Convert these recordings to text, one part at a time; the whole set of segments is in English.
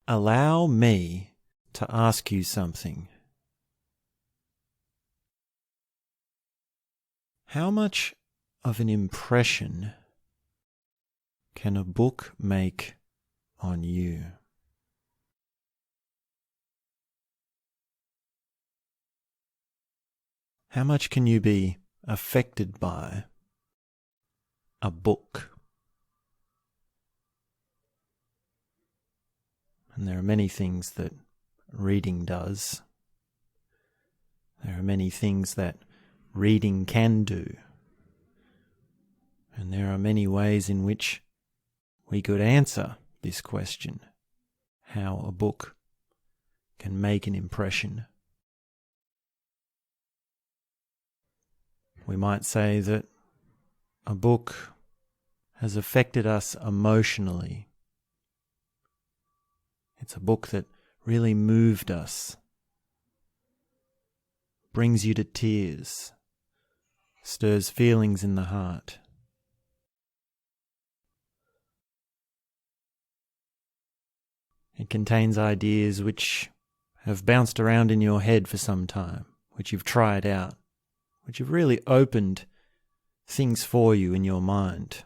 allow me to ask you something. How much of an impression can a book make on you? How much can you be affected by a book? And there are many things that reading does. There are many things that reading can do. And there are many ways in which we could answer this question, how a book can make an impression. We might say that a book has affected us emotionally. It's a book that really moved us, brings you to tears, stirs feelings in the heart. It contains ideas which have bounced around in your head for some time, which you've tried out, which have really opened things for you in your mind.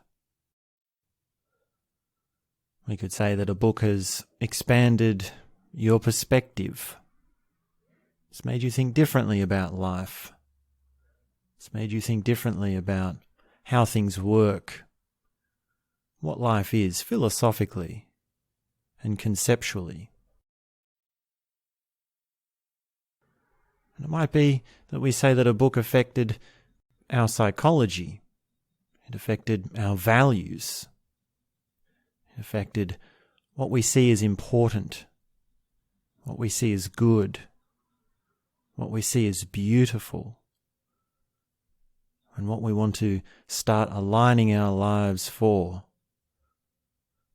We could say that a book has expanded your perspective. It's made you think differently about life. It's made you think differently about how things work, what life is philosophically and conceptually. And it might be that we say that a book affected our psychology. It affected our values. It affected what we see as important, what we see as good, what we see as beautiful, and what we want to start aligning our lives for,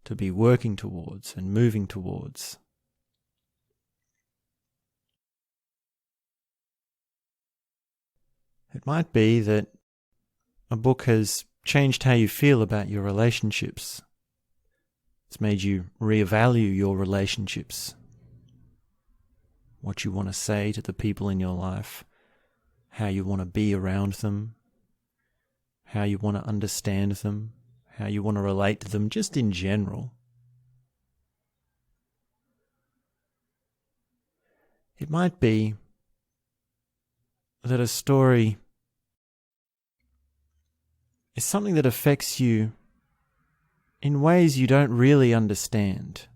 to be working towards and moving towards. It might be that a book has changed how you feel about your relationships. It's made you reevaluate your relationships, what you want to say to the people in your life, how you want to be around them, how you want to understand them, how you want to relate to them, just in general. It might be that a story is something that affects you in ways you don't really understand.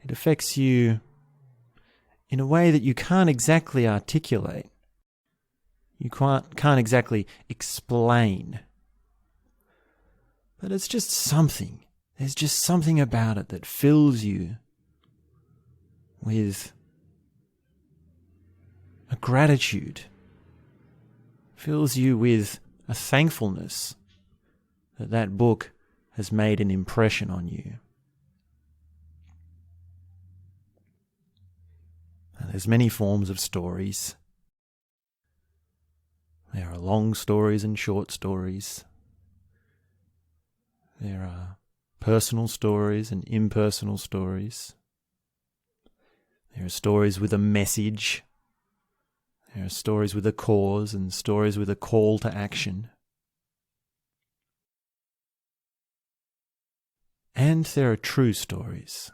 It affects you in a way that you can't exactly articulate. You can't exactly explain. But it's just something. There's just something about it that fills you with a gratitude, fills you with a thankfulness that that book has made an impression on you. And there's many forms of stories. There are long stories and short stories. There are personal stories and impersonal stories. There are stories with a message. There are stories with a cause and stories with a call to action. And there are true stories.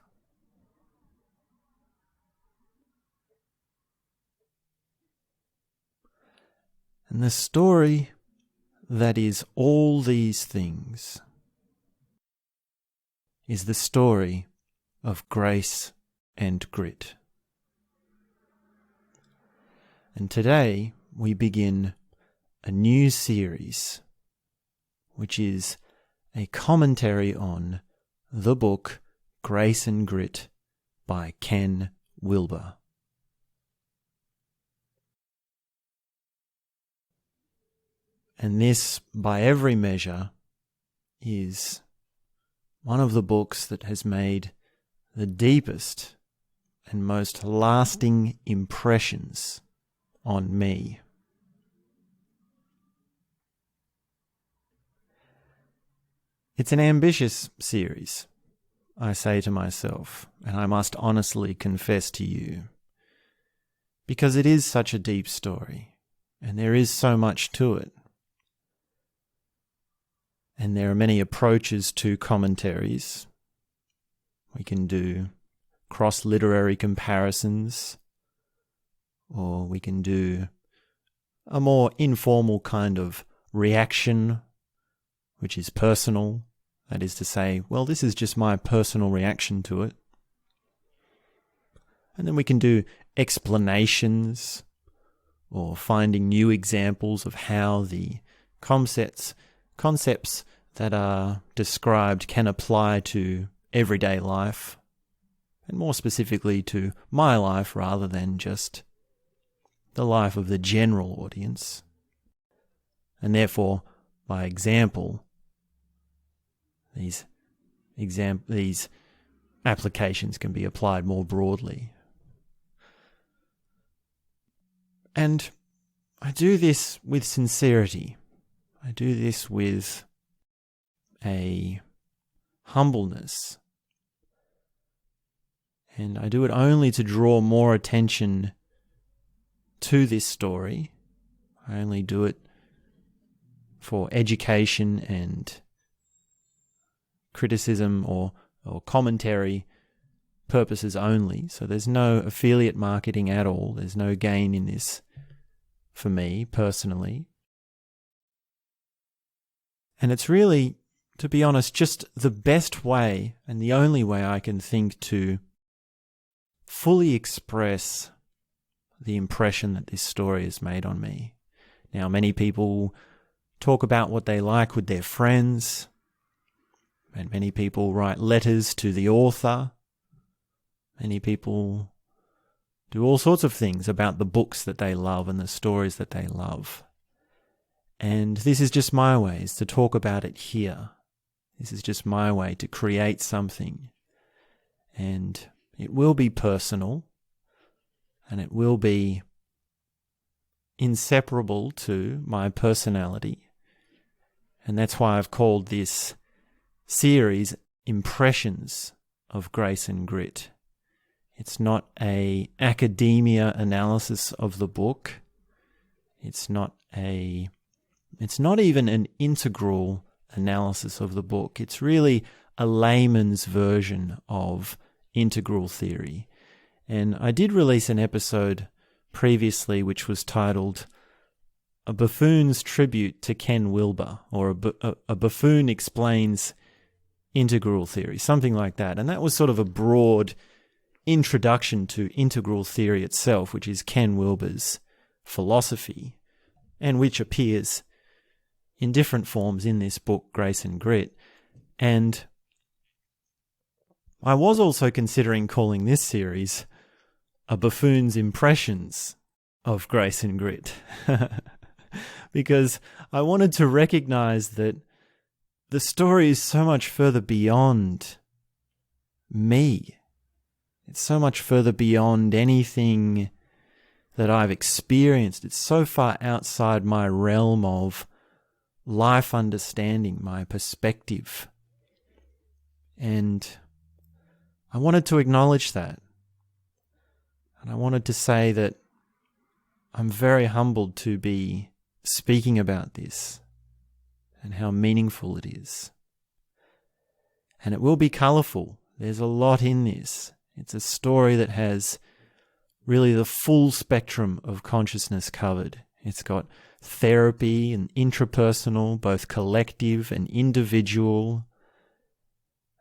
And the story that is all these things is the story of grace and grit. And today we begin a new series, which is a commentary on the book Grace and Grit by Ken Wilber. And this, by every measure, is one of the books that has made the deepest and most lasting impressions on me. It's an ambitious series. I say to myself, and I must honestly confess to you, because it is such a deep story, and there is so much to it. And there are many approaches to commentaries. We can do cross-literary comparisons, or we can do a more informal kind of reaction, which is personal. That is to say, well, this is just my personal reaction to it. And then we can do explanations, or finding new examples of how the concepts that are described can apply to everyday life, and more specifically to my life rather than just the life of the general audience. And therefore, by example, these applications can be applied more broadly. And I do this with sincerity. I do this with a humbleness. And I do it only to draw more attention to this story. I only do it for education and criticism or commentary purposes only. So there's no affiliate marketing at all. There's no gain in this for me personally. And it's really, to be honest, just the best way and the only way I can think to fully express the impression that this story has made on me. Now, many people talk about what they like with their friends, and many people write letters to the author. Many people do all sorts of things about the books that they love and the stories that they love. And this is just my way, is to talk about it here. This is just my way to create something. And it will be personal, and it will be inseparable to my personality. And that's why I've called this series Impressions of Grace and Grit. It's not an academia analysis of the book. It's not even an integral analysis of the book. It's really a layman's version of integral theory. And I did release an episode previously which was titled A Buffoon's Tribute to Ken Wilber, or a Buffoon Explains Integral Theory, something like that. And that was sort of a broad introduction to integral theory itself, which is Ken Wilber's philosophy, and which appears in different forms in this book, Grace and Grit. And I was also considering calling this series A Buffoon's Impressions of Grace and Grit, because I wanted to recognize that the story is so much further beyond me. It's so much further beyond anything that I've experienced. It's so far outside my realm of life understanding, my perspective. And I wanted to acknowledge that. And I wanted to say that I'm very humbled to be speaking about this and how meaningful it is. And it will be colourful. There's a lot in this. It's a story that has really the full spectrum of consciousness covered. It's got therapy and intrapersonal, both collective and individual.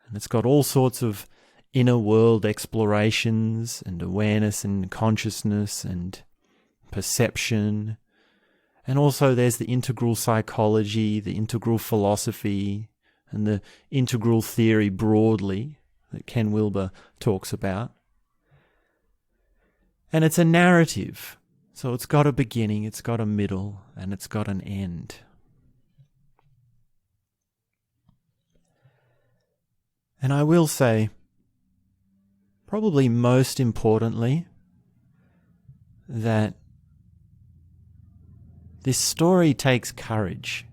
And it's got all sorts of inner world explorations and awareness and consciousness and perception. And also there's the integral psychology, the integral philosophy, and the integral theory broadly that Ken Wilber talks about. And it's a narrative. So it's got a beginning, it's got a middle, and it's got an end. And I will say, probably most importantly, that this story takes courage.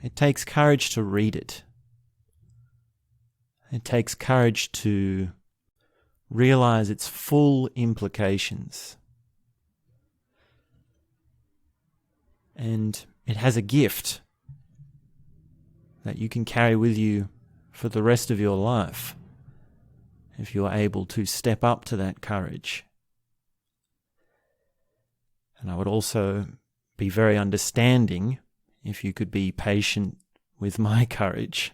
It takes courage to read it. It takes courage to realize its full implications. And it has a gift that you can carry with you for the rest of your life if you are able to step up to that courage. And I would also be very understanding if you could be patient with my courage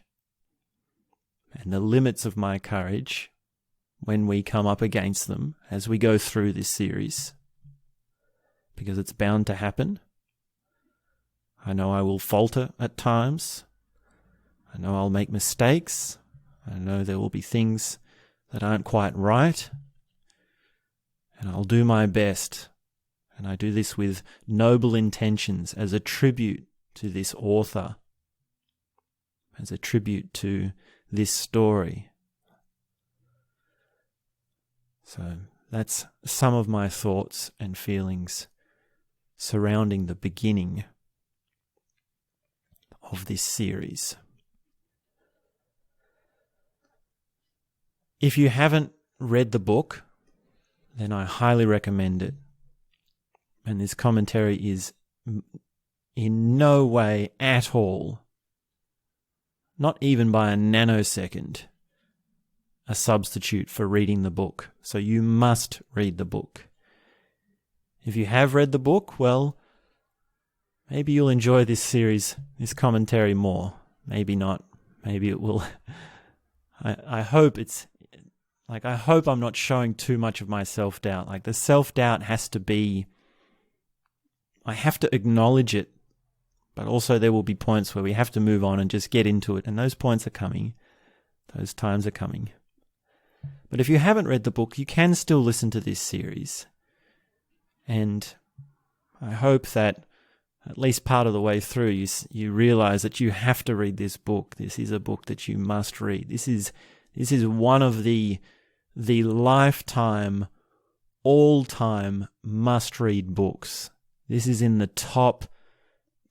and the limits of my courage when we come up against them as we go through this series, because it's bound to happen. I know I will falter at times. I know I'll make mistakes. I know there will be things that aren't quite right. And I'll do my best. And I do this with noble intentions as a tribute to this author, as a tribute to this story. So that's some of my thoughts and feelings surrounding the beginning of this series. If you haven't read the book, then I highly recommend it. And this commentary is in no way at all, not even by a nanosecond, a substitute for reading the book. So you must read the book. If you have read the book, well, maybe you'll enjoy this series, this commentary more. Maybe not. Maybe it will. I hope it's, I hope I'm not showing too much of my self-doubt. Like, the self-doubt has to be, I have to acknowledge it, but also there will be points where we have to move on and just get into it. And those points are coming. Those times are coming. But if you haven't read the book, you can still listen to this series. And I hope that at least part of the way through, you realize that you have to read this book. This is a book that you must read. This is one of the lifetime, all-time must-read books. This is in the top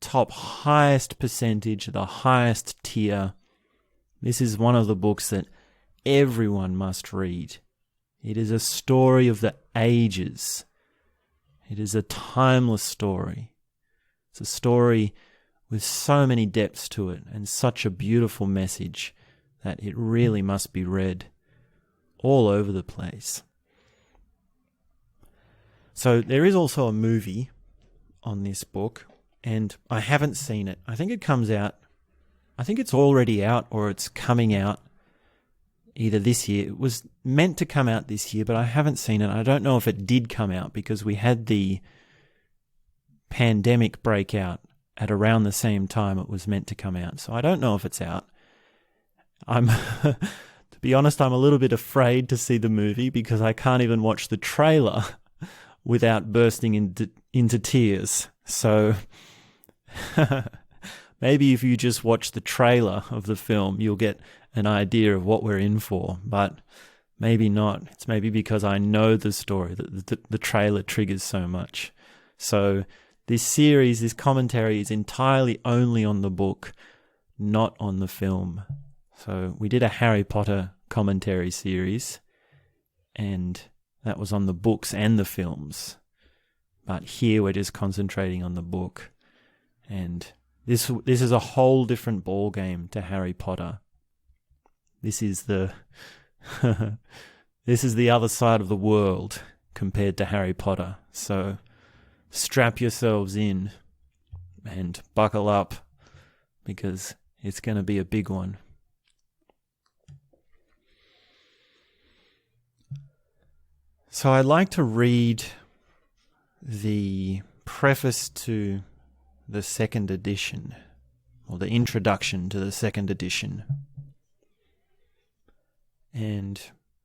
highest percentage, the highest tier. This is one of the books that everyone must read. It is a story of the ages. It is a timeless story. It's a story with so many depths to it and such a beautiful message that it really must be read all over the place. So there is also a movie on this book, and I haven't seen it. I think it comes out, I think it's already out or it's coming out either this year. It was meant to come out this year, but I haven't seen it. I don't know if it did come out because we had the pandemic breakout at around the same time it was meant to come out. So I don't know if it's out. To be honest, I'm a little bit afraid to see the movie because I can't even watch the trailer without bursting into tears. So maybe if you just watch the trailer of the film, you'll get an idea of what we're in for, but maybe not. It's maybe because I know the story that the trailer triggers so much. So this series, this commentary is entirely only on the book, not on the film. So we did a Harry Potter commentary series, and that was on the books and the films. But here we're just concentrating on the book. And this is a whole different ball game to Harry Potter. This is the this is the other side of the world compared to Harry Potter. So strap yourselves in and buckle up because it's going to be a big one. So I'd like to read the preface to the second edition, or the introduction to the second edition. And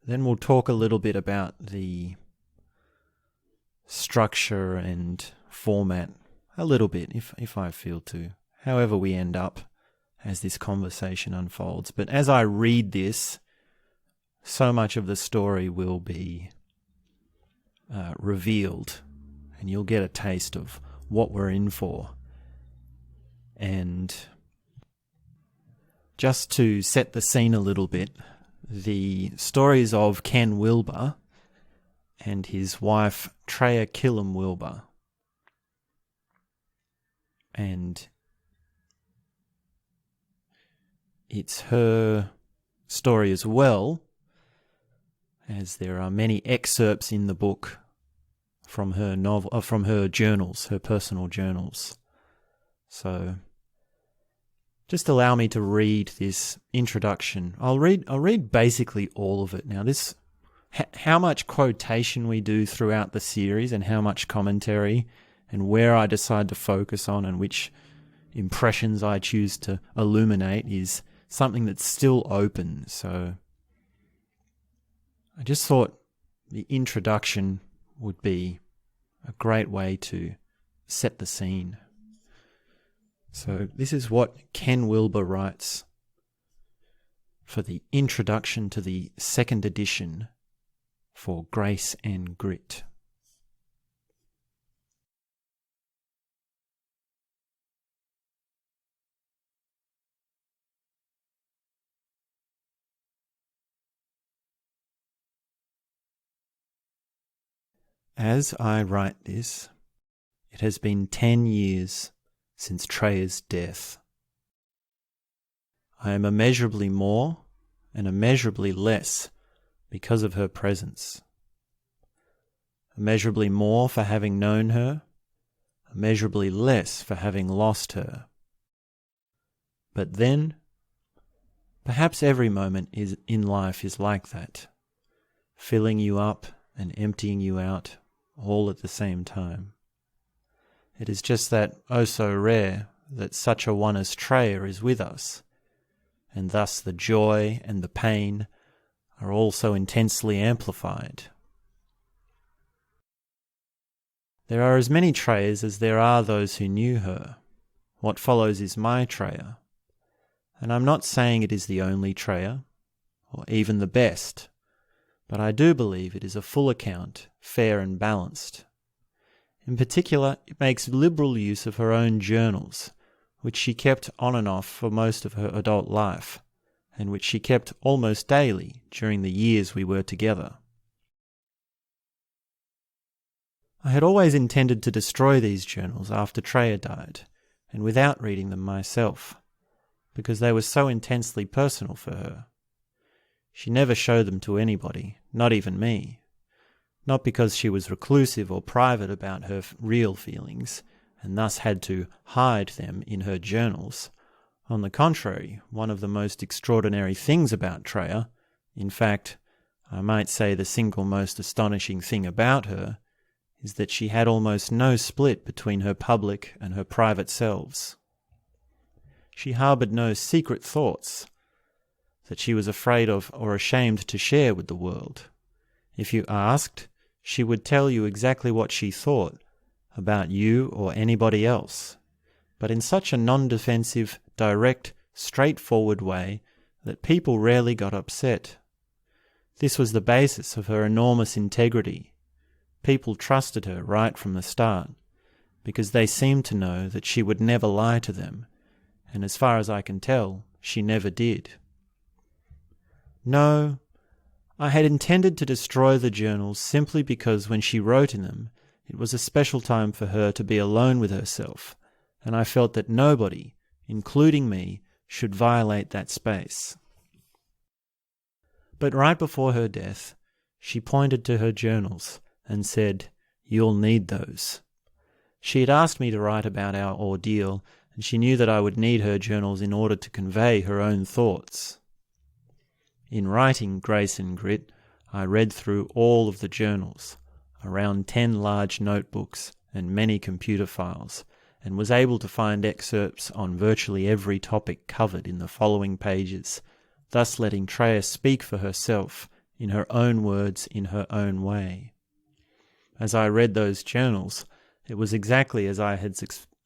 then we'll talk a little bit about the structure and format, a little bit, if I feel to, however we end up as this conversation unfolds. But as I read this, so much of the story will be revealed, and you'll get a taste of what we're in for. And just to set the scene a little bit, the stories of Ken Wilber and his wife Treya Killam Wilber. And it's her story as well, as there are many excerpts in the book from her from her journals, her personal journals. So just allow me to read this introduction. I'll read basically all of it. Now, this how much quotation we do throughout the series and how much commentary and where I decide to focus on and which impressions I choose to illuminate is something that's still open. So I just thought the introduction would be a great way to set the scene. So this is what Ken Wilber writes for the introduction to the second edition for Grace and Grit. As I write this, it has been 10 years since Treya's death. I am immeasurably more and immeasurably less because of her presence. Immeasurably more for having known her, immeasurably less for having lost her. But then, perhaps every moment in life is like that, filling you up and emptying you out all at the same time. It is just that oh so rare that such a one as Treya is with us, and thus the joy and the pain are all so intensely amplified. There are as many Treyas as there are those who knew her. What follows is my Treya, and I'm not saying it is the only Treya, or even the best, but I do believe it is a full account, fair and balanced. In particular, it makes liberal use of her own journals, which she kept on and off for most of her adult life, and which she kept almost daily during the years we were together. I had always intended to destroy these journals after Treya died, and without reading them myself, because they were so intensely personal for her. She never showed them to anybody, not even me. Not because she was reclusive or private about her real feelings, and thus had to hide them in her journals. On the contrary, one of the most extraordinary things about Treya, in fact, I might say the single most astonishing thing about her, is that she had almost no split between her public and her private selves. She harboured no secret thoughts that she was afraid of or ashamed to share with the world. If you asked, she would tell you exactly what she thought about you or anybody else, but in such a non-defensive, direct, straightforward way that people rarely got upset. This was the basis of her enormous integrity. People trusted her right from the start, because they seemed to know that she would never lie to them, and as far as I can tell, she never did. No, I had intended to destroy the journals simply because when she wrote in them, it was a special time for her to be alone with herself, and I felt that nobody, including me, should violate that space. But right before her death, she pointed to her journals and said, "You'll need those." She had asked me to write about our ordeal, and she knew that I would need her journals in order to convey her own thoughts. In writing Grace and Grit, I read through all of the journals, around 10 large notebooks and many computer files, and was able to find excerpts on virtually every topic covered in the following pages, thus letting Treya speak for herself in her own words in her own way. As I read those journals, it was exactly as I had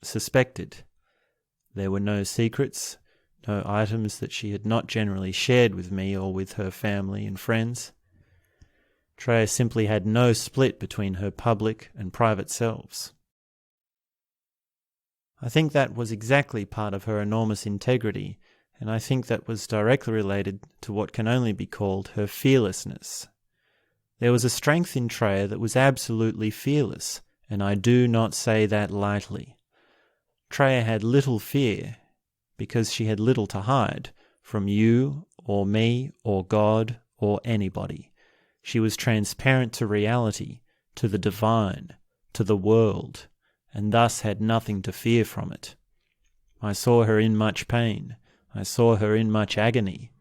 suspected. There were no secrets, no items that she had not generally shared with me or with her family and friends. Treya simply had no split between her public and private selves. I think that was exactly part of her enormous integrity and I think that was directly related to what can only be called her fearlessness. There was a strength in Treya that was absolutely fearless, and I do not say that lightly. Treya had little fear, because she had little to hide from you, or me, or God, or anybody. She was transparent to reality, to the divine, to the world, and thus had nothing to fear from it. I saw her in much pain. I saw her in much agony.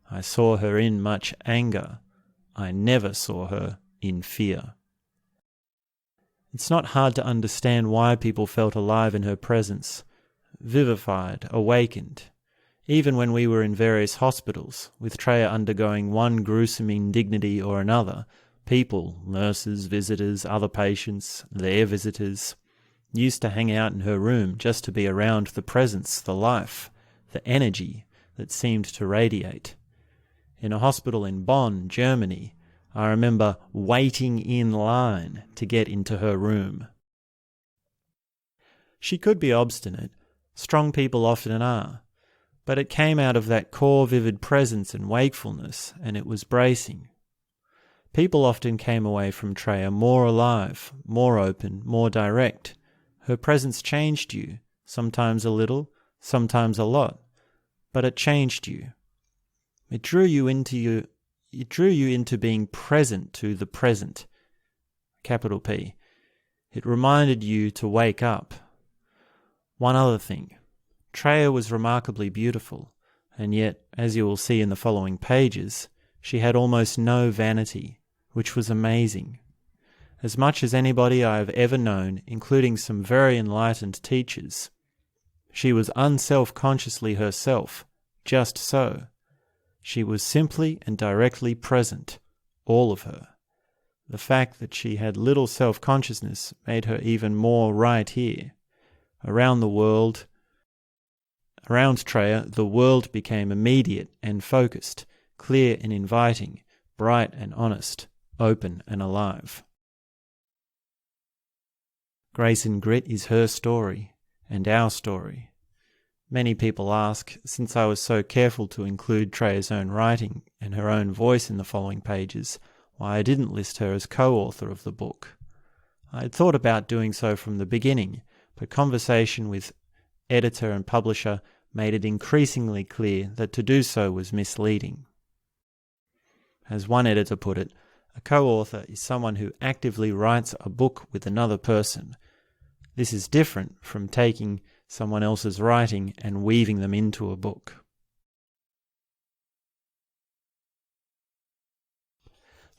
I saw her in much anger. I never saw her in fear. It's not hard to understand why people felt alive in her presence, vivified, awakened. Even when we were in various hospitals, with Treya undergoing one gruesome indignity or another, people, nurses, visitors, other patients, their visitors, used to hang out in her room just to be around the presence, the life, the energy that seemed to radiate. In a hospital in Bonn, Germany, I remember waiting in line to get into her room. She could be obstinate. Strong people often are. But it came out of that core vivid presence and wakefulness, and it was bracing. People often came away from Treya more alive, more open, more direct. Her presence changed you, sometimes a little, sometimes a lot, but it changed you. It drew you into being present to the present, capital P. It reminded you to wake up. One other thing. Treya was remarkably beautiful, and yet, as you will see in the following pages, she had almost no vanity, which was amazing. As much as anybody I have ever known, including some very enlightened teachers, she was unself-consciously herself, just so. She was simply and directly present, all of her. The fact that she had little self-consciousness made her even more right here. Around Treya, the world became immediate and focused, clear and inviting, bright and honest, open and alive. Grace and Grit is her story, and our story. Many people ask, since I was so careful to include Treya's own writing and her own voice in the following pages, why I didn't list her as co-author of the book. I had thought about doing so from the beginning, but conversation with editor and publisher made it increasingly clear that to do so was misleading. As one editor put it, a co-author is someone who actively writes a book with another person. This is different from taking someone else's writing and weaving them into a book.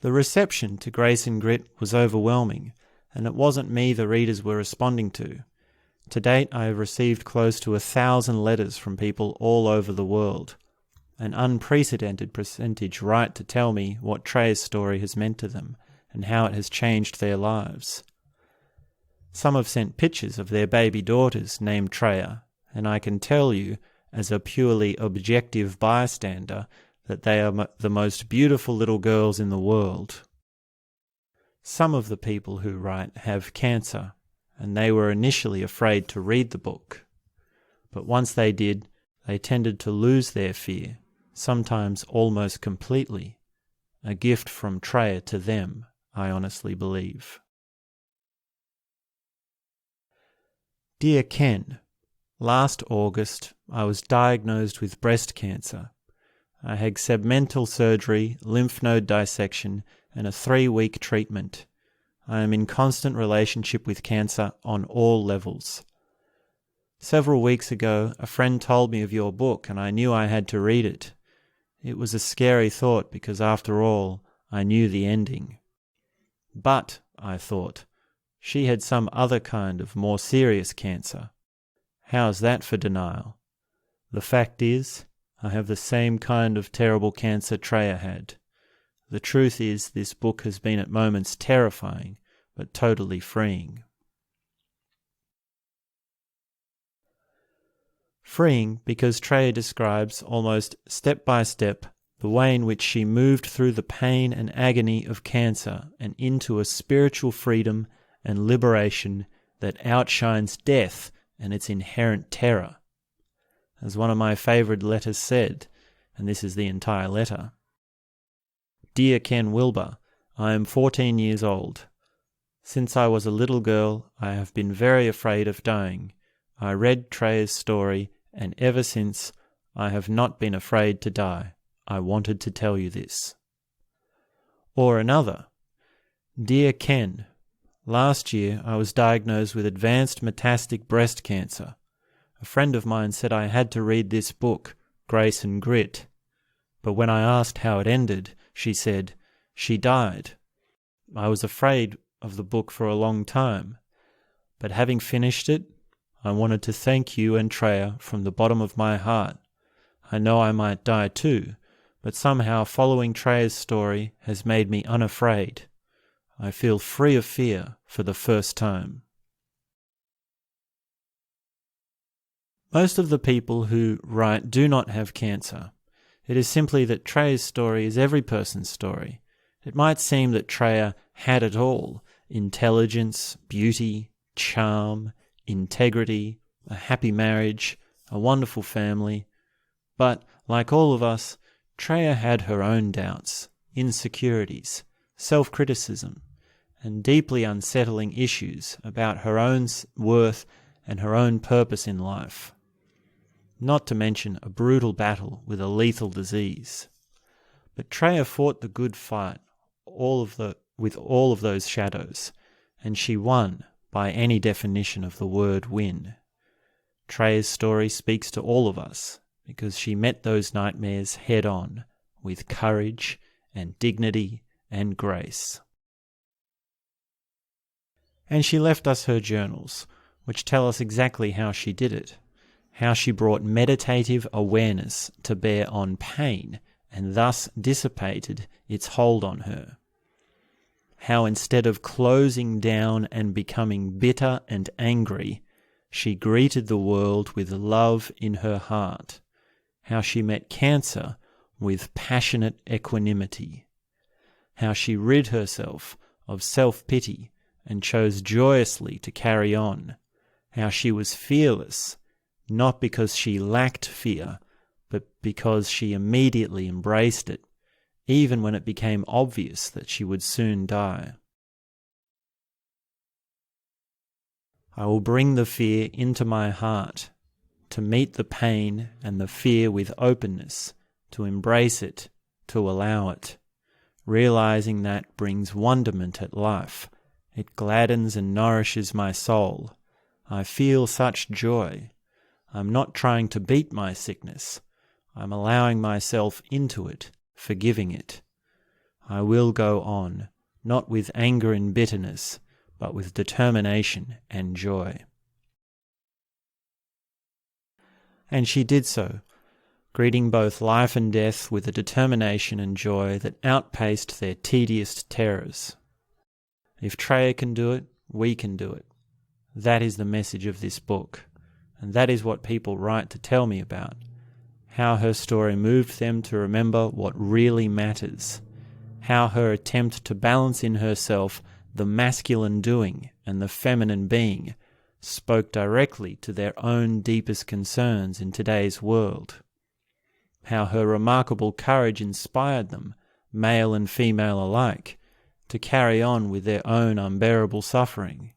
The reception to Grace and Grit was overwhelming, and it wasn't me the readers were responding to. To date, I have received close to 1,000 letters from people all over the world. An unprecedented percentage write to tell me what Treya's story has meant to them and how it has changed their lives. Some have sent pictures of their baby daughters named Treya, and I can tell you, as a purely objective bystander, that they are the most beautiful little girls in the world. Some of the people who write have cancer, and they were initially afraid to read the book. But once they did, they tended to lose their fear, sometimes almost completely. A gift from Treya to them, I honestly believe. Dear Ken, last August I was diagnosed with breast cancer. I had segmental surgery, lymph node dissection, and a 3-week treatment. I am in constant relationship with cancer on all levels. Several weeks ago, a friend told me of your book and I knew I had to read it. It was a scary thought because after all, I knew the ending. But, I thought, she had some other kind of more serious cancer. How's that for denial? The fact is, I have the same kind of terrible cancer Treya had. The truth is, this book has been at moments terrifying, but totally freeing. Freeing because Treya describes almost step by step the way in which she moved through the pain and agony of cancer and into a spiritual freedom and liberation that outshines death and its inherent terror. as one of my favourite letters said, and this is the entire letter. Dear Ken Wilber, I am 14 years old. Since I was a little girl, I have been very afraid of dying. I read Treya's story, and ever since, I have not been afraid to die. I wanted to tell you this. Or another. Dear Ken, last year I was diagnosed with advanced metastatic breast cancer. A friend of mine said I had to read this book, Grace and Grit. But when I asked how it ended, she said, she died. I was afraid of the book for a long time, but having finished it, I wanted to thank you and Treya from the bottom of my heart. I know I might die too, but somehow following Treya's story has made me unafraid. I feel free of fear for the first time. Most of the people who write do not have cancer. It is simply that Treya's story is every person's story. It might seem that Treya had it all: intelligence, beauty, charm, integrity, a happy marriage, a wonderful family. But, like all of us, Treya had her own doubts, insecurities, self-criticism, and deeply unsettling issues about her own worth and her own purpose in life. Not to mention a brutal battle with a lethal disease. But Treya fought the good fight with all of those shadows, and she won by any definition of the word win. Treya's story speaks to all of us because she met those nightmares head on with courage and dignity and grace. And she left us her journals, which tell us exactly how she did it, how she brought meditative awareness to bear on pain and thus dissipated its hold on her. How instead of closing down and becoming bitter and angry, she greeted the world with love in her heart. How she met cancer with passionate equanimity. How she rid herself of self-pity and chose joyously to carry on. How she was fearless, not because she lacked fear, but because she immediately embraced it, even when it became obvious that she would soon die. I will bring the fear into my heart, to meet the pain and the fear with openness, to embrace it, to allow it. Realizing that brings wonderment at life. It gladdens and nourishes my soul. I feel such joy. I'm not trying to beat my sickness. I'm allowing myself into it, forgiving it. I will go on, not with anger and bitterness, but with determination and joy. And she did so, greeting both life and death with a determination and joy that outpaced their tedious terrors. If Treya can do it, we can do it. That is the message of this book, and that is what people write to tell me about, how her story moved them to remember what really matters, how her attempt to balance in herself the masculine doing and the feminine being spoke directly to their own deepest concerns in today's world, how her remarkable courage inspired them, male and female alike, to carry on with their own unbearable suffering,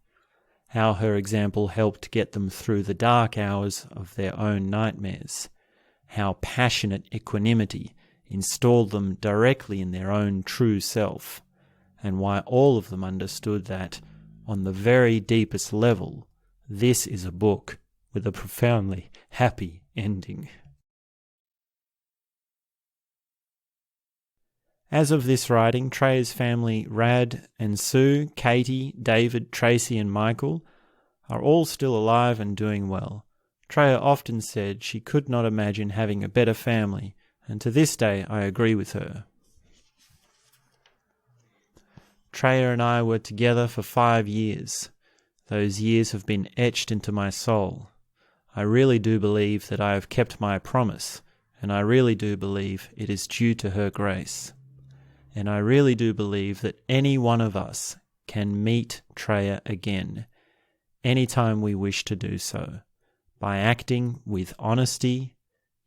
how her example helped get them through the dark hours of their own nightmares, how passionate equanimity installed them directly in their own true self, and why all of them understood that, on the very deepest level, this is a book with a profoundly happy ending. As of this writing, Treya's family, Rad and Sue, Katie, David, Tracy and Michael, are all still alive and doing well. Treya often said she could not imagine having a better family, and to this day I agree with her. Treya and I were together for 5 years. Those years have been etched into my soul. I really do believe that I have kept my promise, and I really do believe it is due to her grace. And I really do believe that any one of us can meet Treya again, anytime we wish to do so, by acting with honesty,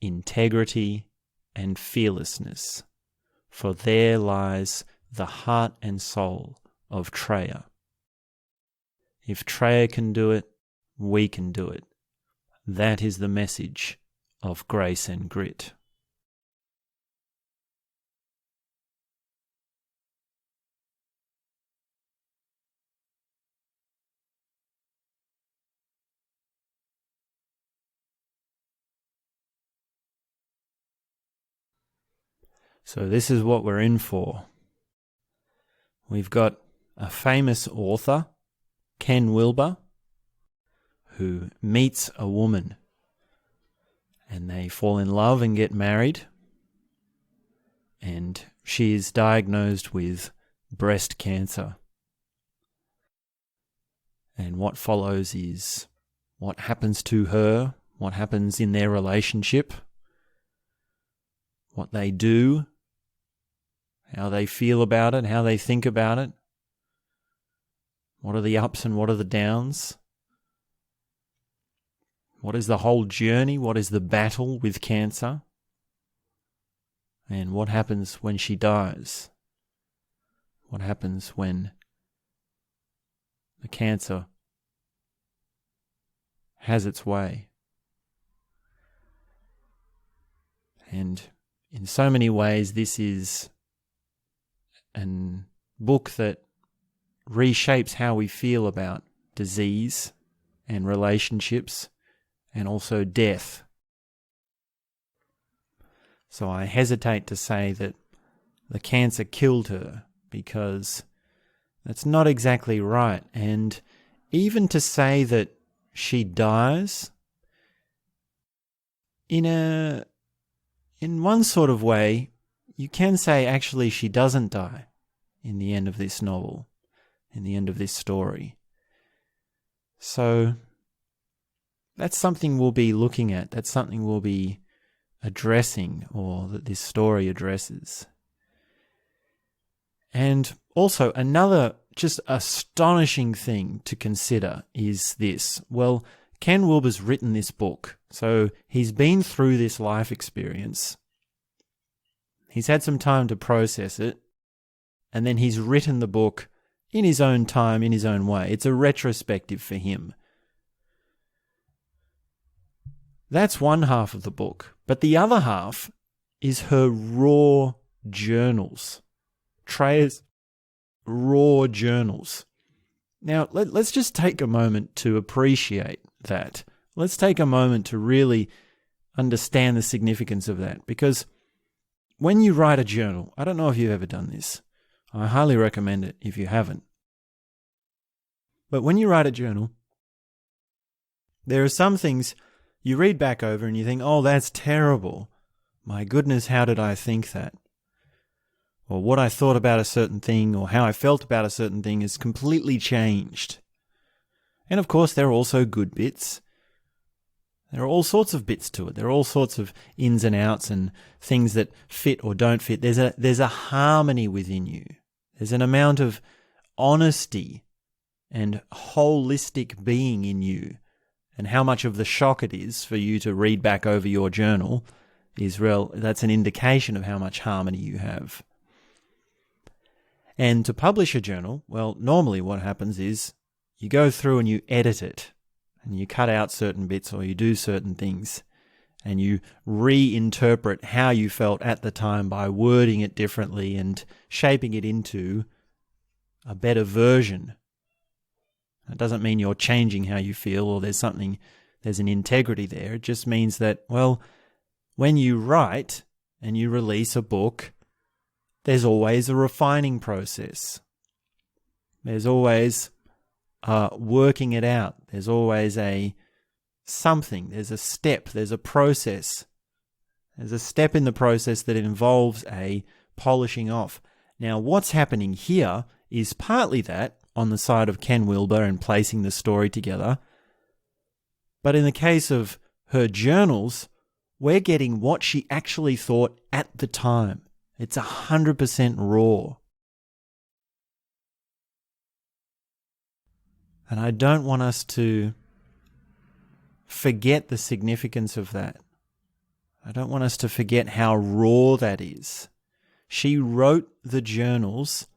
integrity, and fearlessness, for there lies the heart and soul of Treya. If Treya can do it, we can do it. That is the message of Grace and Grit. So this is what we're in for. We've got a famous author, Ken Wilber, who meets a woman and they fall in love and get married, and she is diagnosed with breast cancer. And what follows is what happens to her, what happens in their relationship, what they do, how they feel about it, how they think about it, what are the ups and what are the downs, what is the whole journey, what is the battle with cancer, and what happens when she dies, what happens when the cancer has its way. And in so many ways, this is a book that reshapes how we feel about disease and relationships and also death. So I hesitate to say that the cancer killed her, because that's not exactly right. And even to say that she dies, in one sort of way, you can say actually she doesn't die in the end of this novel, in the end of this story. So that's something we'll be looking at. That's something we'll be addressing, or that this story addresses. And also another just astonishing thing to consider is this. Well, Ken Wilber's written this book, so he's been through this life experience. He's had some time to process it, and then he's written the book in his own time, in his own way. It's a retrospective for him. That's one half of the book. But the other half is her raw journals. Treya's raw journals. Now, let's just take a moment to appreciate that. Let's take a moment to really understand the significance of that. Because when you write a journal, I don't know if you've ever done this. I highly recommend it if you haven't. But when you write a journal, there are some things you read back over and you think, oh, that's terrible. My goodness, how did I think that? Or what I thought about a certain thing, or how I felt about a certain thing is completely changed. And of course, there are also good bits. There are all sorts of bits to it. There are all sorts of ins and outs and things that fit or don't fit. There's a harmony within you. There's an amount of honesty and holistic being in you. And how much of the shock it is for you to read back over your journal is real. That's an indication of how much harmony you have. And to publish a journal, well, normally what happens is you go through and you edit it, and you cut out certain bits, or you do certain things, and you reinterpret how you felt at the time by wording it differently and shaping it into a better version. It doesn't mean you're changing how you feel, or there's an integrity there. It just means that, well, when you write and you release a book, there's always a refining process. There's always working it out. There's always something. There's a step. There's a process. There's a step in the process that involves a polishing off. Now, what's happening here is partly that on the side of Ken Wilber and placing the story together. But in the case of her journals, we're getting what she actually thought at the time. It's 100% raw. And I don't want us to forget the significance of that. I don't want us to forget how raw that is. She wrote the journals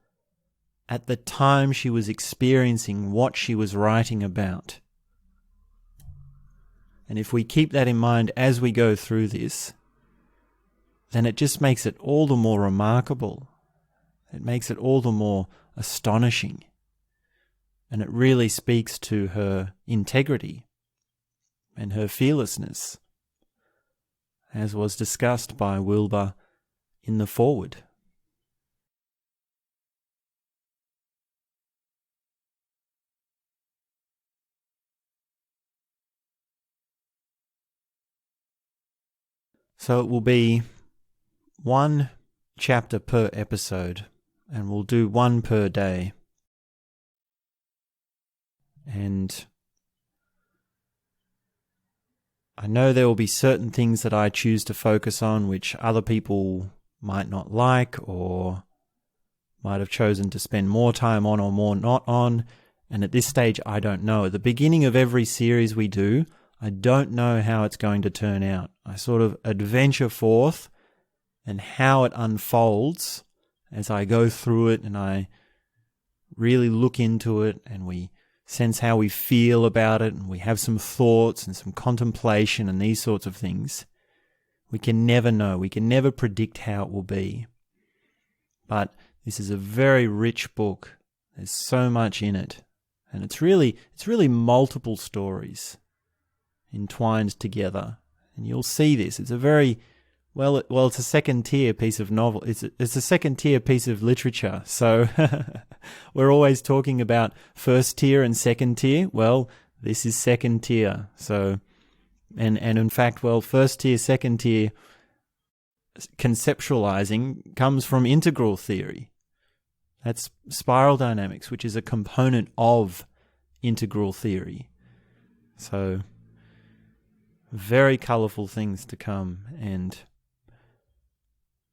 at the time she was experiencing what she was writing about. And if we keep that in mind as we go through this, then it just makes it all the more remarkable. It makes it all the more astonishing. And it really speaks to her integrity and her fearlessness, as was discussed by Wilber in the foreword. So it will be one chapter per episode, and we'll do one per day. And I know there will be certain things that I choose to focus on which other people might not like or might have chosen to spend more time on or more not on. And at this stage, I don't know. At the beginning of every series we do, I don't know how it's going to turn out. I sort of adventure forth, and how it unfolds as I go through it and I really look into it and we sense how we feel about it and we have some thoughts and some contemplation and these sorts of things. We can never know. We can never predict how it will be. But this is a very rich book. There's so much in it. And it's really multiple stories entwined together. And you'll see this. It's a very, it's a second tier piece of novel. It's a second tier piece of literature. So we're always talking about first tier and second tier. Well, this is second tier. So, and in fact, first tier, second tier conceptualizing comes from integral theory. That's spiral dynamics, which is a component of integral theory. So, very colourful things to come, and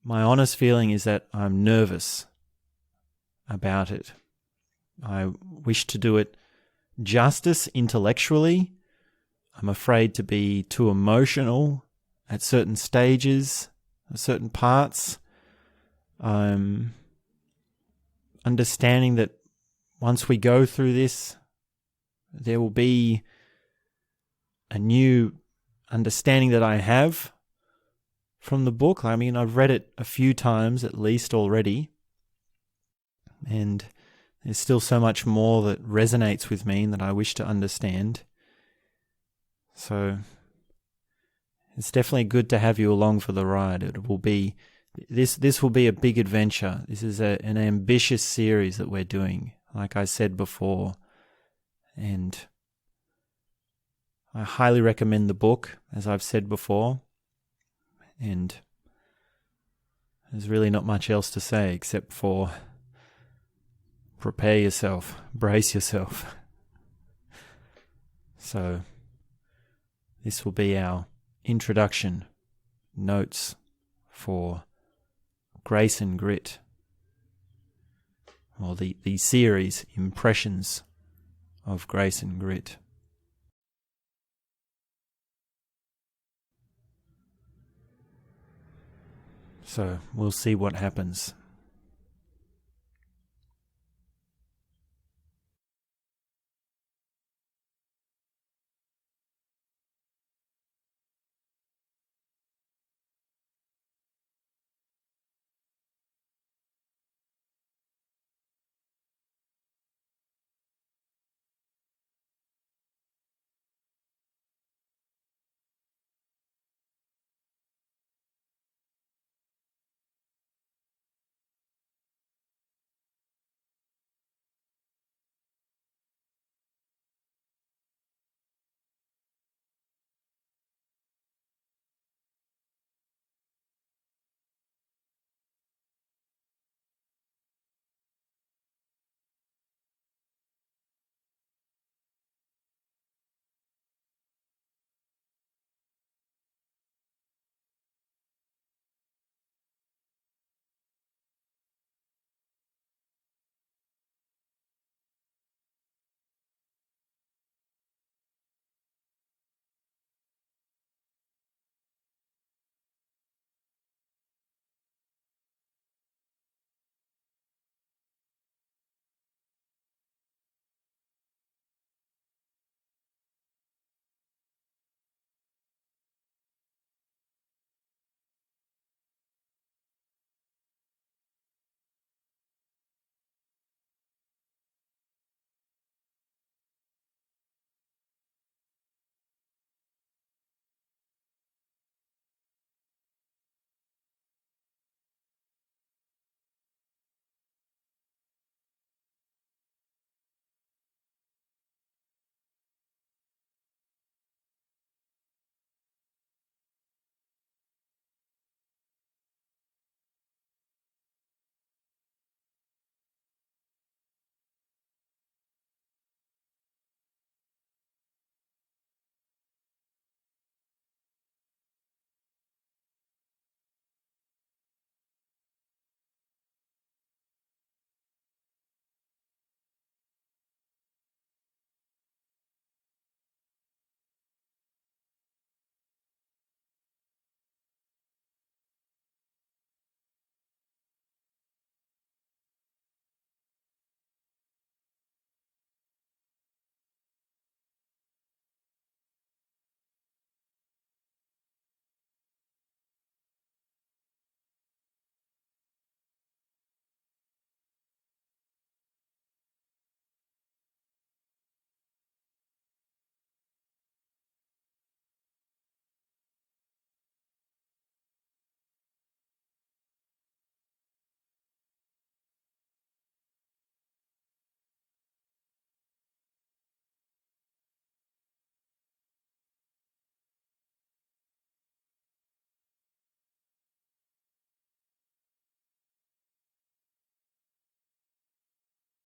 my honest feeling is that I'm nervous about it. I wish to do it justice intellectually. I'm afraid to be too emotional at certain stages, at certain parts. I'm understanding that once we go through this, there will be a new understanding that I have from the book. I mean, I've read it a few times at least already, and there's still so much more that resonates with me and that I wish to understand. So it's definitely good to have you along for the ride. It will be this will be a big adventure. This is an ambitious series that we're doing, like I said before, and I highly recommend the book, as I've said before, and there's really not much else to say except for prepare yourself, brace yourself. So this will be our introduction notes for Grace and Grit, or the series Impressions of Grace and Grit. So we'll see what happens.